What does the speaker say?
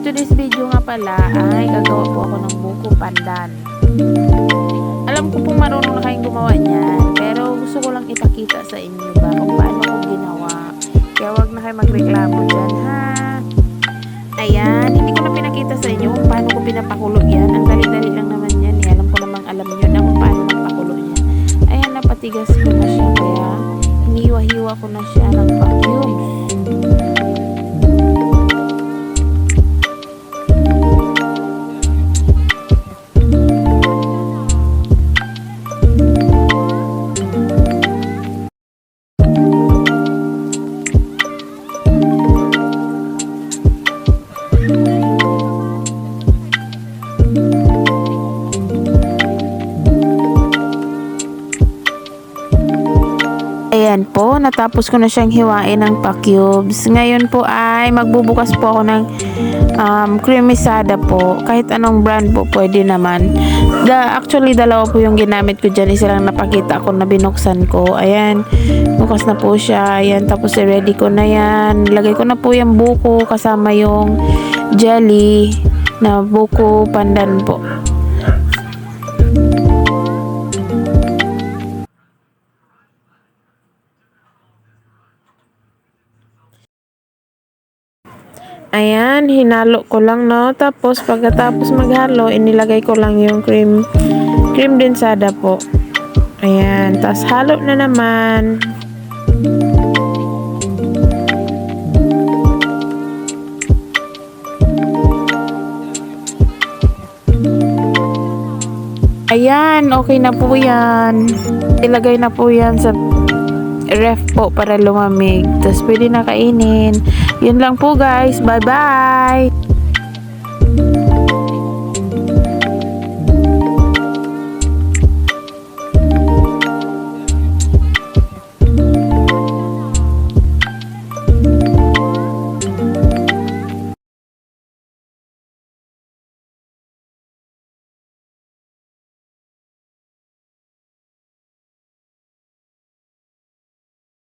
today's video nga pala ay gagawa po ako ng buko pandan. Alam ko pong marunong na kayong gumawa niyan, pero gusto ko lang ipakita sa inyo ba kung paano ko ginawa. Kaya wag na kayo magreklamo dyan, ha? Ayan, hindi ko na pinakita sa inyo kung paano ko pinapakulo yan. Ang dali-dali lang naman yan eh. Alam ko namang alam nyo na kung paano napakulo yan. Ayan, napatigas ko na siya, kaya hiniwa-hiwa ko na siya ng vacuum. Ayan po, natapos ko na siyang hiwain ng pa-cubes. Ngayon po ay magbubukas po ako ng cremisada po. Kahit anong brand po, pwede naman. Actually, dalawa po yung ginamit ko dyan. Isa lang napakita ko na binuksan ko. Ayan, bukas na po siya. Ayan, tapos ready ko na yan. Lagay ko na po yung buko kasama yung jelly na buko pandan po. Ayan, hinalo ko lang, no. Tapos pagkatapos maghalo, inilagay ko lang yung cream densada po. Ayan, tapos halo na naman. Ayan, okay na po yan. Ilagay na po yan sa ref po para lumamig. Tapos pwede na kainin. Yun lang po guys. Bye bye!